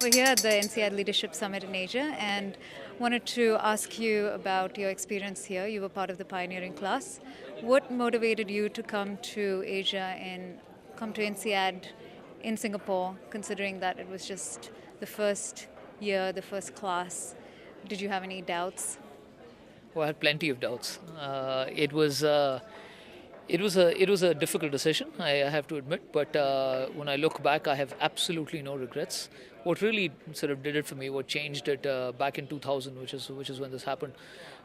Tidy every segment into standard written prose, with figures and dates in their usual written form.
We're here at the INSEAD Leadership Summit in Asia and wanted to ask you about your experience here. You were part of the pioneering class. What motivated you to come to Asia and come to INSEAD in Singapore, considering that it was just the first year, the first class? Did you have any doubts? Well, I had plenty of doubts. It was a difficult decision, I have to admit. But when I look back, I have absolutely no regrets. What really sort of did it for me, what changed it back in 2000, which is when this happened,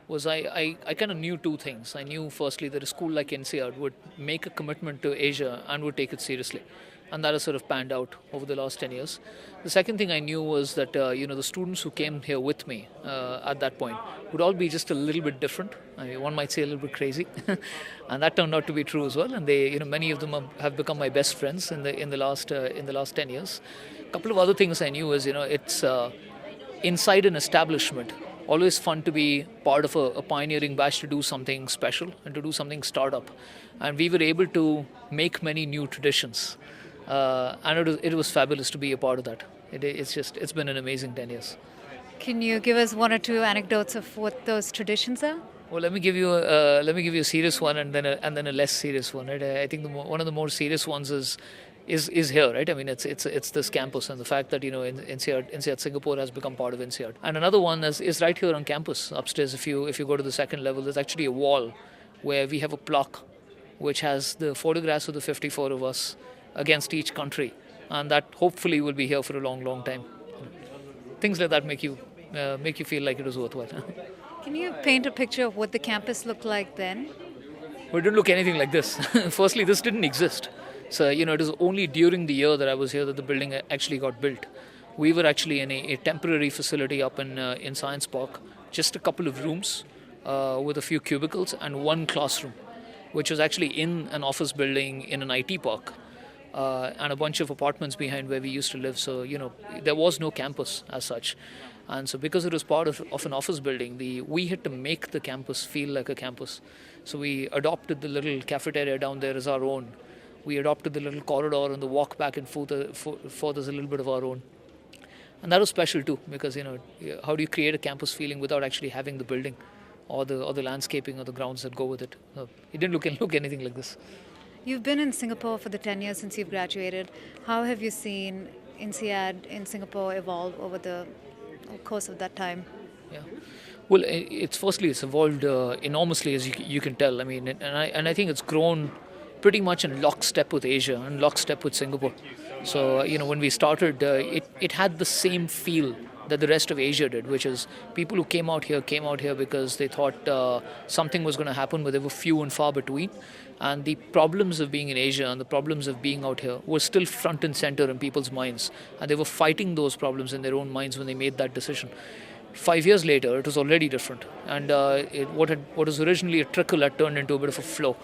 was I kind of knew two things. I knew firstly that a school like INSEAD would make a commitment to Asia and would take it seriously. And that has sort of panned out over the last 10 years. The second thing I knew was that the students who came here with me at that point would all be just a little bit different. I mean, one might say a little bit crazy, and that turned out to be true as well. And many of them have become my best friends in the last 10 years. A couple of other things I knew is it's inside an establishment. Always fun to be part of a pioneering batch to do something special and to do something startup, and we were able to make many new traditions. And it was fabulous to be a part of that. It's been an amazing 10 years. Can you give us one or two anecdotes of what those traditions are? Well, let me give you a serious one and then a less serious one. Right? I think one of the more serious ones is here, right? I mean, it's this campus and the fact that INSEAD Singapore has become part of INSEAD. And another one is right here on campus upstairs. If you go to the second level, there's actually a wall where we have a plaque which has the photographs of the 54 of us against each country, and that hopefully will be here for a long, long time. Things like that make you feel like it was worthwhile. Can you paint a picture of what the campus looked like then? Well, it didn't look anything like this. Firstly, this didn't exist. So, it was only during the year that I was here that the building actually got built. We were actually in a temporary facility up in Science Park, just a couple of rooms with a few cubicles and one classroom, which was actually in an office building in an IT park. And a bunch of apartments behind where we used to live. So, there was no campus as such. And so because it was part of an office building, we had to make the campus feel like a campus. So we adopted the little cafeteria down there as our own. We adopted the little corridor and the walk back and forth as a little bit of our own. And that was special too, because, how do you create a campus feeling without actually having the building or the landscaping or the grounds that go with it? It didn't look anything like this. You've been in Singapore for the 10 years since you've graduated. How have you seen INSEAD in Singapore evolve over the course of that time? Yeah. Well, it's evolved enormously, as you can tell. I mean, and I think it's grown pretty much in lockstep with Asia and lockstep with Singapore. So, when we started, it had the same feel that the rest of Asia did, which is people who came out here because they thought something was going to happen, but they were few and far between. And the problems of being in Asia and the problems of being out here were still front and center in people's minds. And they were fighting those problems in their own minds when they made that decision. 5 years later, it was already different. And what was originally a trickle had turned into a bit of a flow.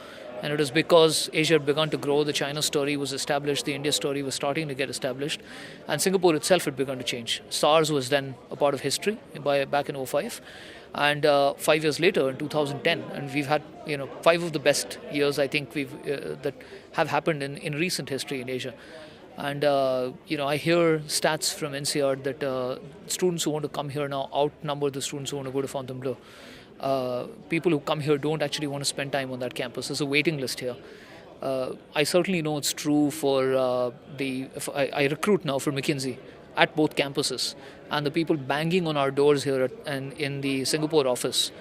And it was because Asia had begun to grow, the China story was established, the India story was starting to get established, and Singapore itself had begun to change. SARS was then a part of history back in 2005. And 5 years later, in 2010, and we've had 5 of the best years I think that have happened in recent history in Asia. And I hear stats from INSEAD that students who want to come here now outnumber the students who want to go to Fontainebleau. People who come here don't actually want to spend time on that campus. There's a waiting list here. I certainly know it's true for I recruit now for McKinsey at both campuses, and the people banging on our doors here and in the Singapore office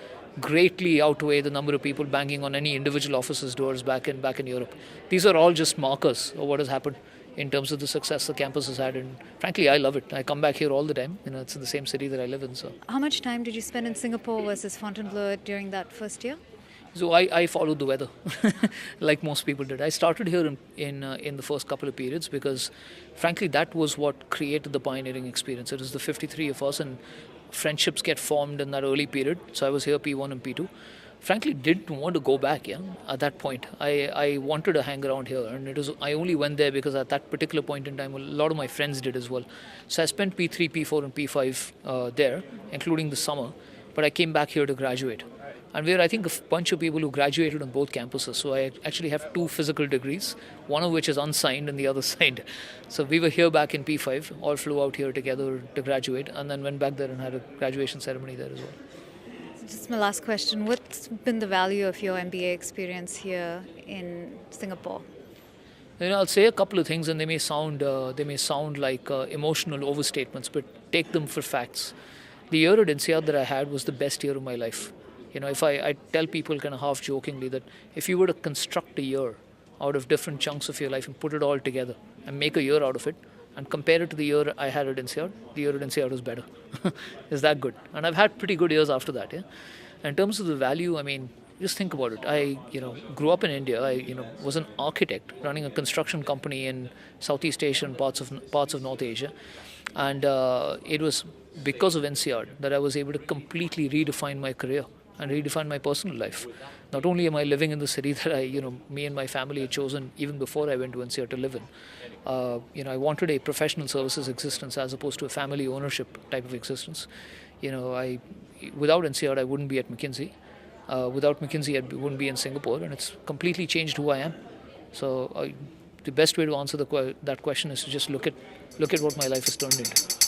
greatly outweigh the number of people banging on any individual office's doors back in Europe. These are all just markers of what has happened in terms of the success the campus has had, and frankly, I love it. I come back here all the time. It's in the same city that I live in. So, how much time did you spend in Singapore versus Fontainebleau during that first year? So I followed the weather, like most people did. I started here in the first couple of periods because, frankly, that was what created the pioneering experience. It was the 53 of us, and friendships get formed in that early period. So I was here P1 and P2. Frankly, didn't want to go back. At that point, I wanted to hang around here, and I only went there because at that particular point in time, a lot of my friends did as well. So I spent P3, P4, and P5 there, including the summer. But I came back here to graduate. And we're, I think, a bunch of people who graduated on both campuses. So I actually have two physical degrees, one of which is unsigned and the other signed. So we were here back in P5, all flew out here together to graduate, and then went back there and had a graduation ceremony there as well. Just my last question. What's been the value of your MBA experience here in Singapore? I'll say a couple of things, and they may sound like emotional overstatements, but take them for facts. The year at INSEAD that I had was the best year of my life. If I tell people kind of half jokingly that if you were to construct a year out of different chunks of your life and put it all together and make a year out of it and compare it to the year I had at INSEAD, the year at INSEAD was better. It's that good. And I've had pretty good years after that. Yeah. In terms of the value, I mean, just think about it. I grew up in India. I was an architect running a construction company in Southeast Asia and parts of North Asia, and it was because of INSEAD that I was able to completely redefine my career and redefine my personal life. Not only am I living in the city that me and my family had chosen even before I went to INSEAD to live in. I wanted a professional services existence as opposed to a family ownership type of existence. Without INSEAD, I wouldn't be at McKinsey. Without McKinsey, I wouldn't be in Singapore, and it's completely changed who I am. So the best way to answer that question is to just look at what my life has turned into.